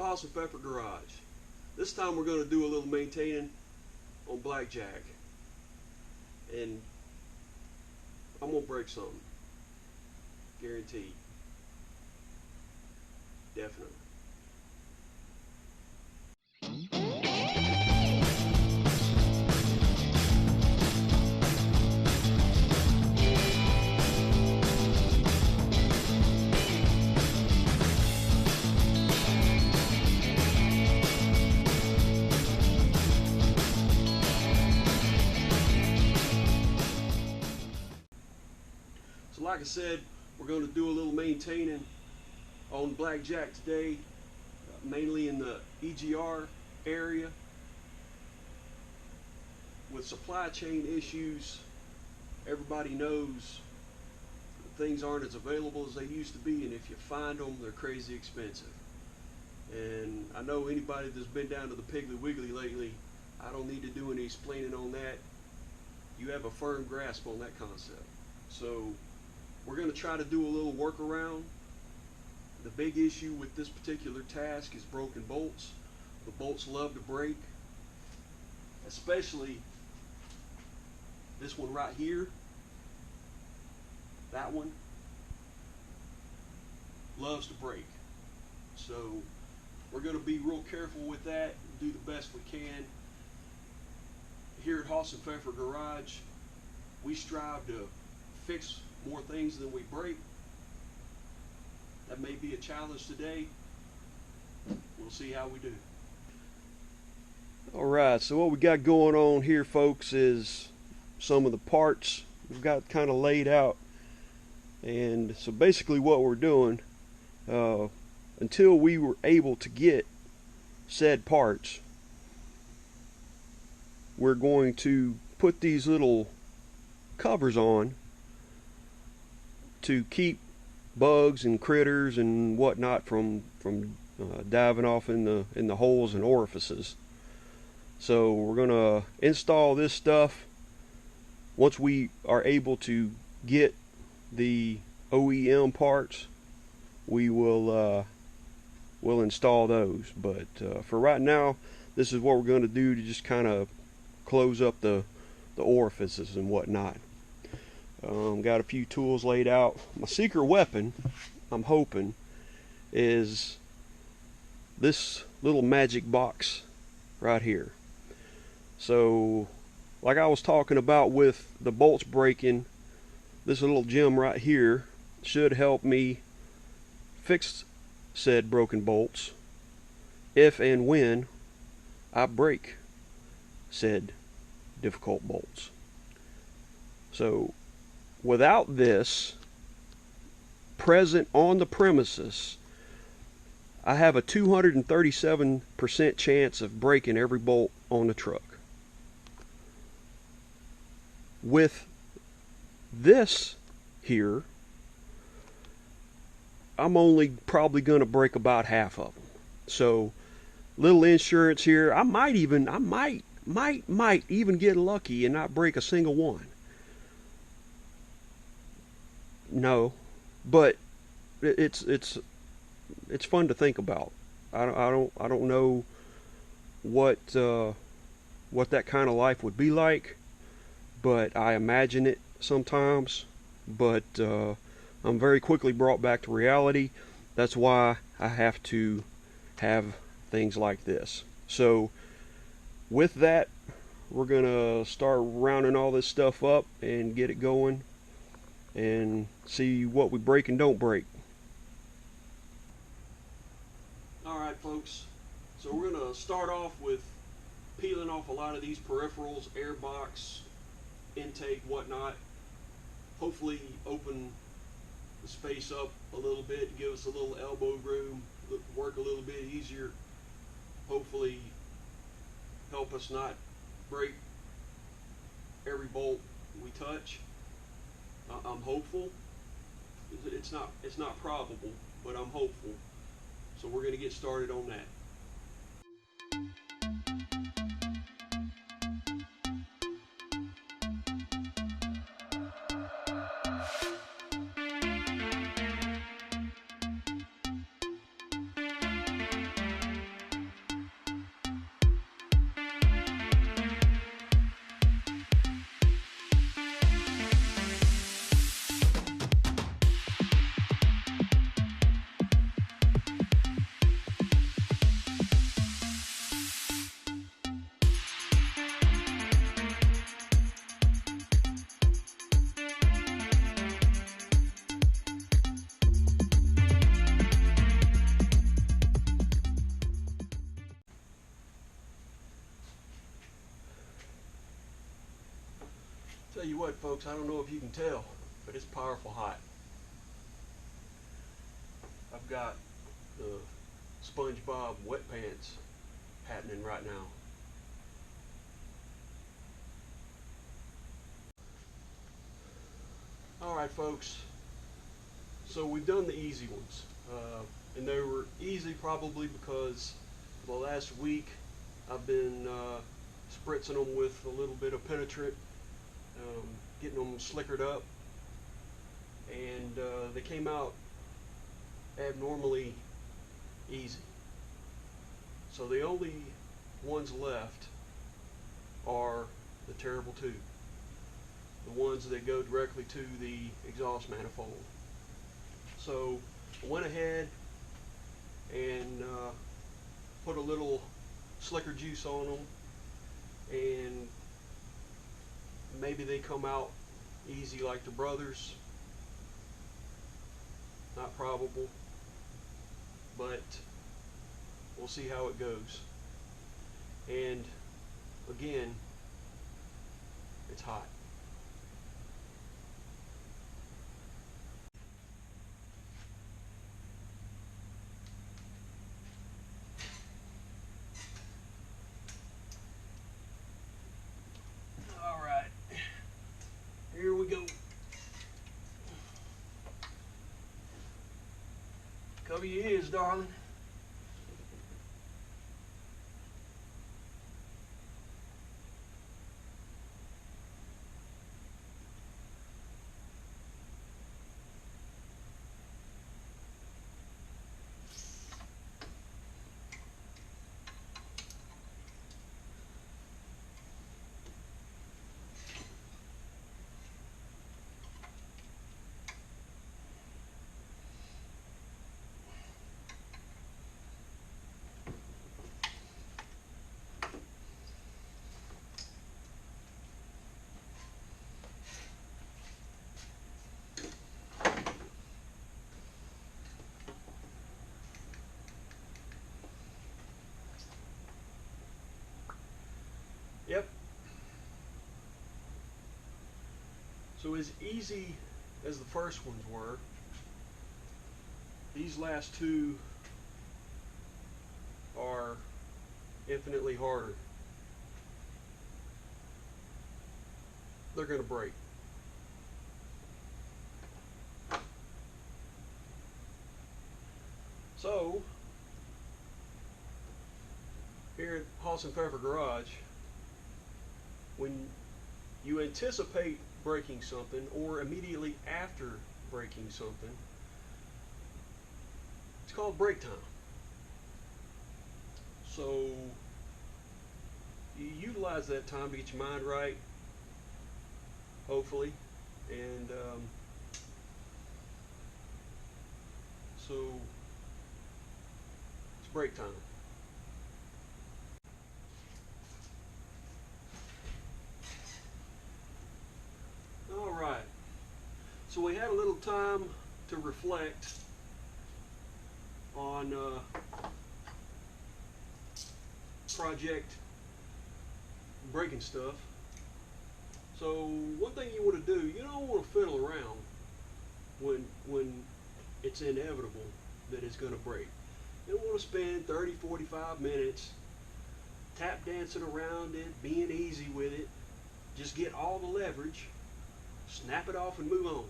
the Hoss and Pfeffer Garage. This time we're going to do a little maintaining on Blackjack. And I'm going to break something. Guaranteed. Definitely. So like I said, we're going to do a little maintaining on Blackjack today, mainly in the EGR area. With supply chain issues, everybody knows things aren't as available as they used to be, and if you find them, they're crazy expensive. And I know anybody that's been down to the Piggly Wiggly lately, I don't need to do any explaining on that. You have a firm grasp on that concept. So we're going to try to do a little workaround. The big issue with this particular task is broken bolts. The bolts love to break, especially this one right here. That one loves to break. So we're going to be real careful with that, do the best we can. Here at Hoss and Pfeffer Garage, we strive to fix more things than we break. That may be a challenge today. We'll see how we do. Alright, so what we got going on here, folks, is some of the parts we've got kind of laid out. And so basically what we're doing, until we were able to get said parts, we're going to put these little covers on to keep bugs and critters and whatnot from diving off in the holes and orifices. So we're gonna install this stuff. Once we are able to get the OEM parts, we will we'll install those. But for right now, this is what we're going to do to just kind of close up the orifices and whatnot. Got a few tools laid out. My secret weapon, I'm hoping, is this little magic box right here. So like I was talking about with the bolts breaking, this little gem right here should help me fix said broken bolts if and when I break said difficult bolts. So without this present on the premises, I have a 237% chance of breaking every bolt on the truck. With this here, I'm only probably going to break about half of them. So little insurance here. I might even get lucky and not break a single one. No, but it's fun to think about. I don't know what that kind of life would be like, but I imagine it sometimes. But I'm very quickly brought back to reality. That's why I have to have things like this. So with that, we're gonna start rounding all this stuff up and get it going and see what we break and don't break. Alright folks, so we're gonna start off with peeling off a lot of these peripherals, airbox, intake, whatnot. Hopefully open the space up a little bit, give us a little elbow room, work a little bit easier. Hopefully help us not break every bolt we touch. I'm hopeful. It's not probable, but I'm hopeful. So we're going to get started on that. Tell you what, folks, I don't know if you can tell, but it's powerful hot. I've got the SpongeBob wet pants happening right now. Alright, folks, so we've done the easy ones, and they were easy probably because for the last week I've been spritzing them with a little bit of penetrant, getting them slickered up, and they came out abnormally easy. So the only ones left are the Terrible Two, the ones that go directly to the exhaust manifold. So I went ahead and put a little slicker juice on them, and maybe they come out easy like the brothers. Not probable, but we'll see how it goes. And again, it's hot. All right, here we go. Cover your ears, darling. Yep. So as easy as the first ones were, these last two are infinitely harder. They're going to break. So, here at Hoss and Pfeffer Garage, when you anticipate breaking something or immediately after breaking something, it's called break time. So you utilize that time to get your mind right, hopefully, and so it's break time. All right, so we had a little time to reflect on project breaking stuff. So one thing you want to do, you don't want to fiddle around when it's inevitable that it's going to break. You don't want to spend 30-45 minutes tap dancing around it, being easy with it. Just get all the leverage, snap it off, and move on.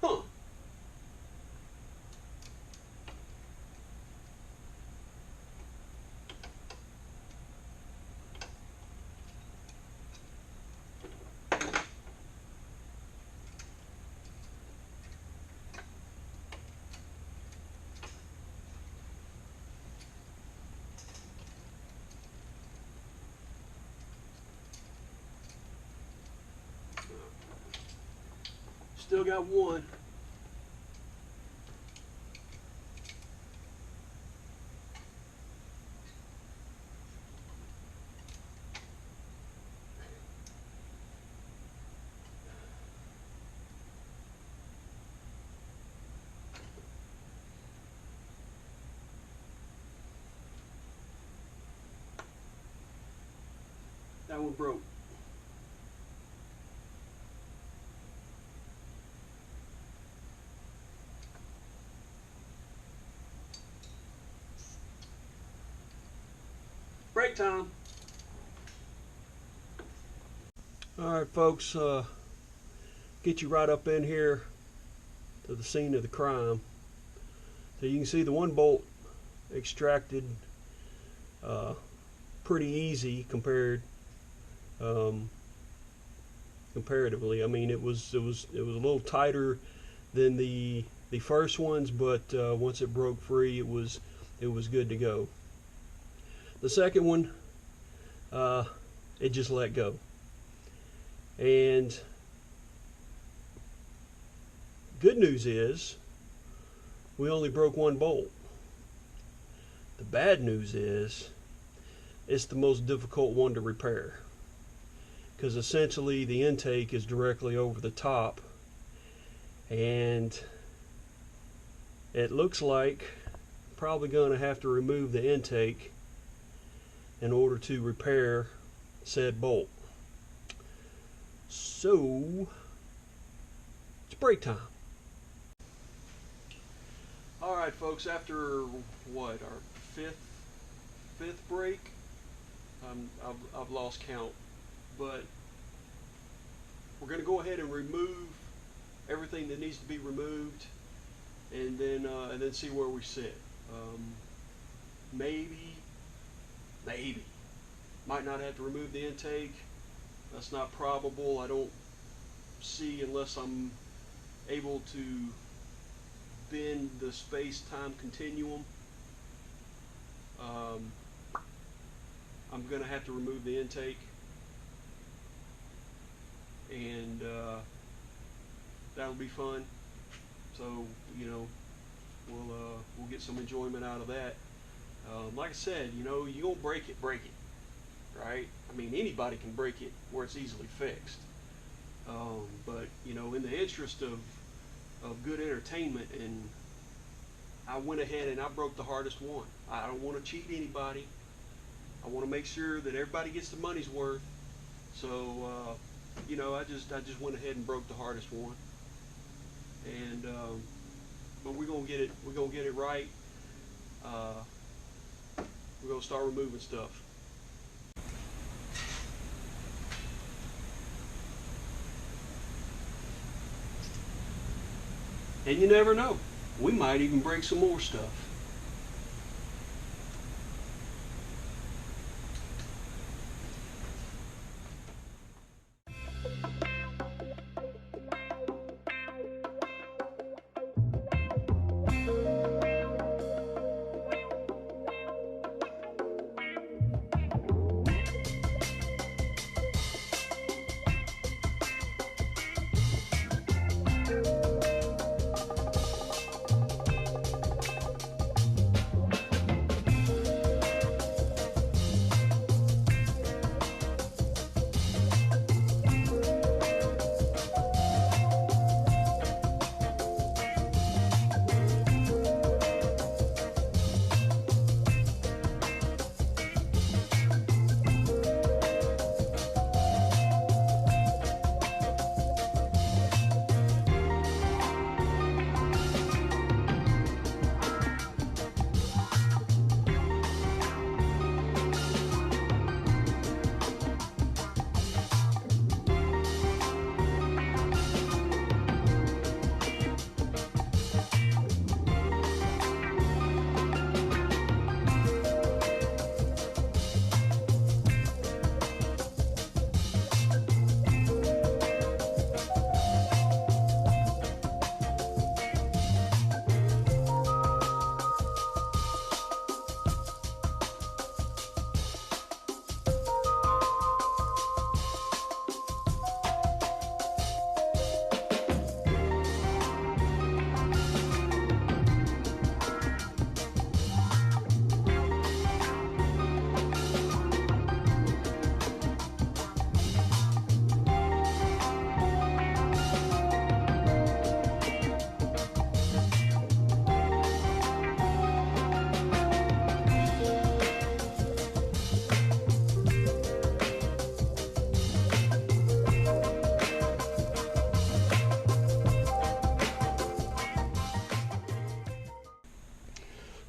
Huh. Still got one. That one broke. Break time. Alright folks, get you right up in here to the scene of the crime. So you can see the one bolt extracted pretty easy comparatively. I mean, it was a little tighter than the first ones, but once it broke free, it was good to go. The second one, it just let go. And good news is we only broke one bolt. The bad news is it's the most difficult one to repair, because essentially the intake is directly over the top, and it looks like probably going to have to remove the intake in order to repair said bolt. So it's break time. All right, folks. After what, our fifth break? I've lost count, but we're going to go ahead and remove everything that needs to be removed, and then see where we sit. Maybe might not have to remove the intake. That's not probable. I don't see, unless I'm able to bend the space-time continuum, I'm going to have to remove the intake, and that'll be fun. So, you know, we'll get some enjoyment out of that. Like I said, you know, you don't break it, right? I mean, anybody can break it where it's easily fixed. But, you know, in the interest of good entertainment, and I went ahead and I broke the hardest one. I don't want to cheat anybody. I want to make sure that everybody gets the money's worth. So, you know, I just went ahead and broke the hardest one. And but we're gonna get it. We're gonna get it right. We're gonna start removing stuff. And you never know. We might even break some more stuff.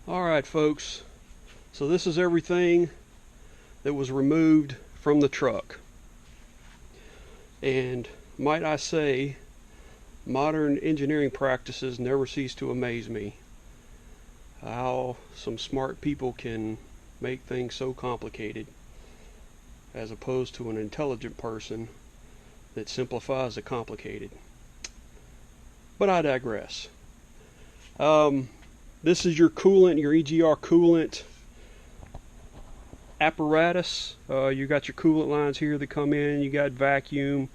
Alright folks, so this is everything that was removed from the truck. And might I say, modern engineering practices never cease to amaze me. How some smart people can make things so complicated, as opposed to an intelligent person that simplifies the complicated. But I digress. This is your coolant, your EGR coolant apparatus. You got your coolant lines here that come in. You got vacuum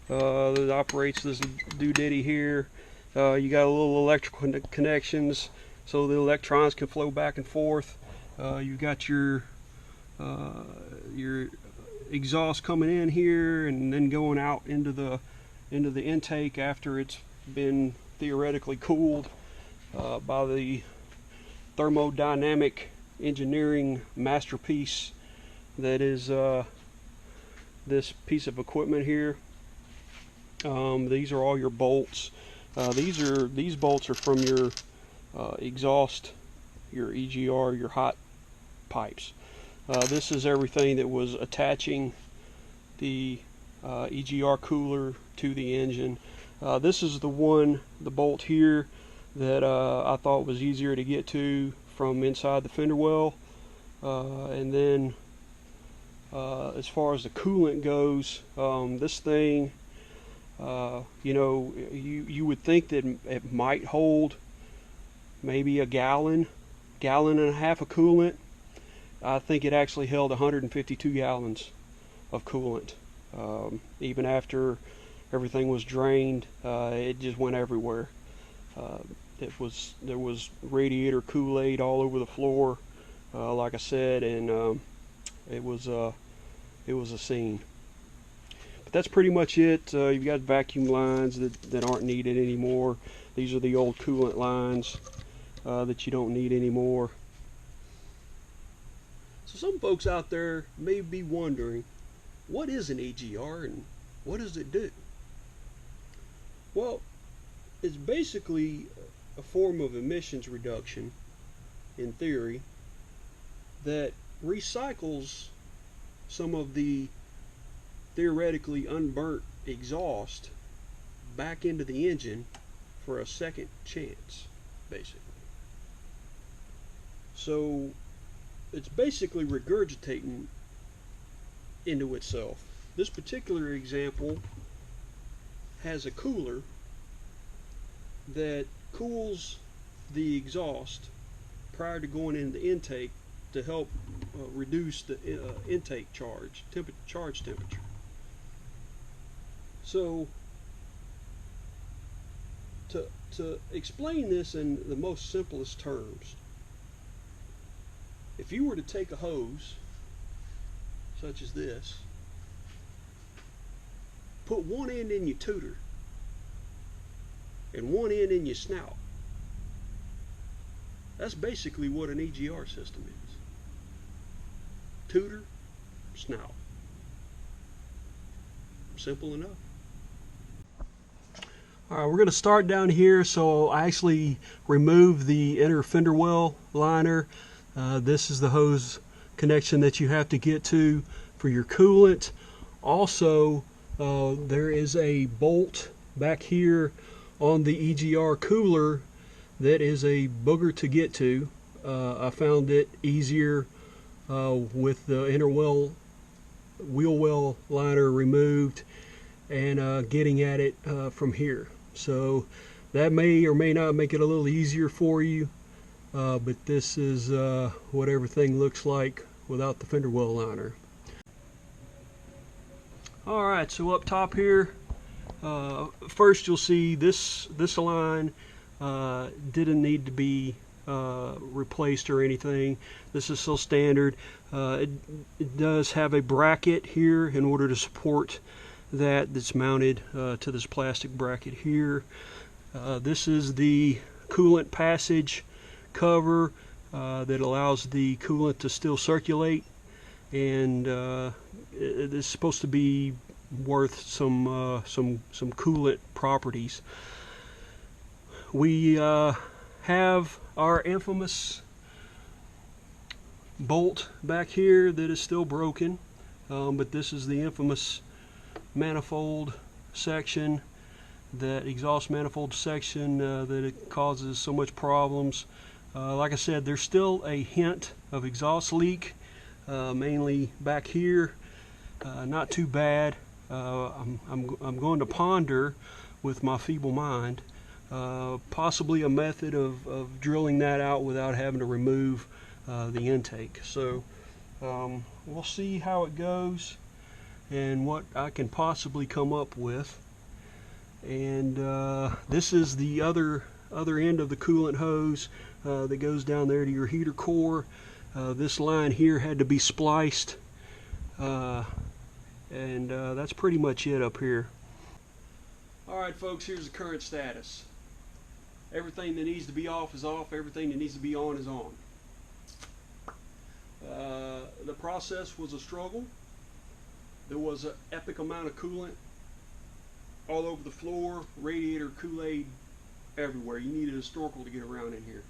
that operates this doodaddy here. You got a little electrical connections so the electrons can flow back and forth. You got your exhaust coming in here and then going out into the intake after it's been theoretically cooled by the thermodynamic engineering masterpiece that is this piece of equipment here. These are all your bolts. These bolts are from your exhaust, your EGR, your hot pipes. This is everything that was attaching the EGR cooler to the engine. This is the bolt here that I thought was easier to get to from inside the fender well. And then as far as the coolant goes, this thing, you know, you would think that it might hold maybe a gallon and a half of coolant. I think it actually held 152 gallons of coolant. Even after everything was drained, it just went everywhere. There was radiator Kool-Aid all over the floor, like I said, and it was a scene. But that's pretty much it. You've got vacuum lines that aren't needed anymore. These are the old coolant lines that you don't need anymore. So some folks out there may be wondering, what is an EGR and what does it do? Well, it's basically a form of emissions reduction, in theory, that recycles some of the theoretically unburnt exhaust back into the engine for a second chance, basically. So it's basically regurgitating into itself. This particular example has a cooler that cools the exhaust prior to going into the intake to help reduce the intake charge temperature. So to explain this in the most simplest terms, if you were to take a hose such as this, put one end in your tooter and one end in your snout, that's basically what an EGR system is. Tooter, snout. Simple enough. Alright, we're going to start down here. So I actually removed the inner fender well liner. This is the hose connection that you have to get to for your coolant. Also, there is a bolt back here on the EGR cooler that is a booger to get to. I found it easier with the inner wheel well liner removed and getting at it from here. So that may or may not make it a little easier for you, but this is what everything looks like without the fender well liner. Alright, so up top here, first you'll see this line didn't need to be replaced or anything. This is still standard. It does have a bracket here in order to support that's mounted to this plastic bracket here. This is the coolant passage cover that allows the coolant to still circulate, and it is supposed to be worth some coolant properties. We have our infamous bolt back here that is still broken, but this is the infamous manifold section, that exhaust manifold section that it causes so much problems. Like I said, there's still a hint of exhaust leak, mainly back here. Not too bad. I'm going to ponder with my feeble mind possibly a method of drilling that out without having to remove the intake. So we'll see how it goes and what I can possibly come up with. And this is the other end of the coolant hose that goes down there to your heater core. This line here had to be spliced, and that's pretty much it up here. Alright folks, here's the current status. Everything that needs to be off is off, everything that needs to be on is on. The process was a struggle. There was an epic amount of coolant all over the floor, radiator, Kool-Aid everywhere. You needed a snorkel to get around in here.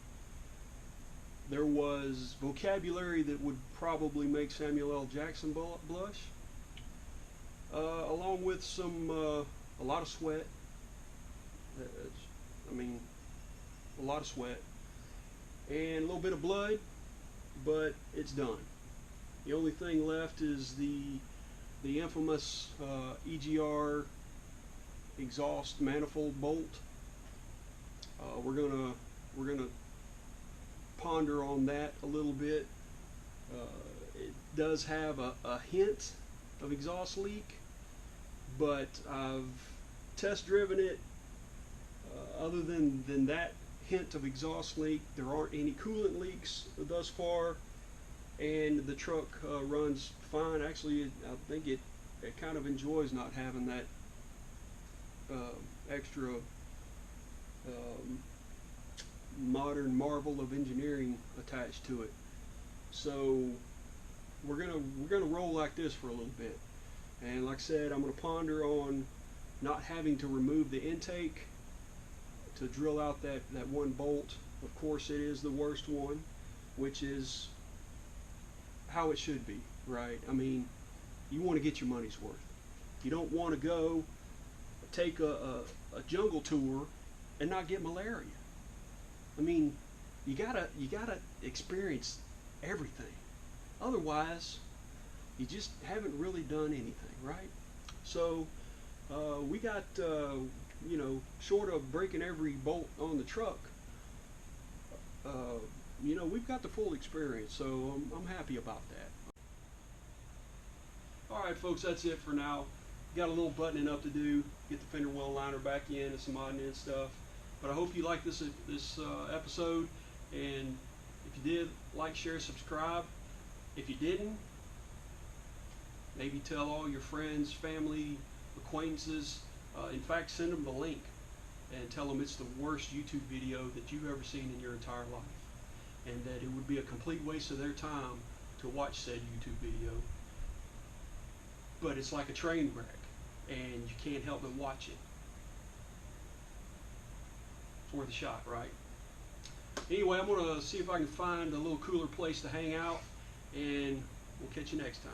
There was vocabulary that would probably make Samuel L. Jackson blush, along with a lot of sweat. I mean, a lot of sweat and a little bit of blood, but it's done. The only thing left is the infamous EGR exhaust manifold bolt. We're gonna ponder on that a little bit. It does have a hint of exhaust leak, but I've test driven it. Other than that hint of exhaust leak, there aren't any coolant leaks thus far, and the truck runs fine. Actually, I think it kind of enjoys not having that extra modern marvel of engineering attached to it. So we're gonna roll like this for a little bit, and like I said, I'm gonna ponder on not having to remove the intake to drill out that one bolt. Of course, it is the worst one, which is how it should be, right? I mean, you want to get your money's worth. You don't want to go take a jungle tour and not get malaria. I mean, you gotta experience everything. Otherwise, you just haven't really done anything, right? So we got you know, short of breaking every bolt on the truck, you know, we've got the full experience, so I'm happy about that. Alright folks, that's it for now. Got a little buttoning up to do, get the fender well liner back in and some odd and end stuff. But I hope you liked this episode, and if you did, like, share, subscribe. If you didn't, maybe tell all your friends, family, acquaintances. In fact, send them the link and tell them it's the worst YouTube video that you've ever seen in your entire life, and that it would be a complete waste of their time to watch said YouTube video. But it's like a train wreck, and you can't help but watch it. It's worth a shot, right? Anyway, I'm going to see if I can find a little cooler place to hang out, and we'll catch you next time.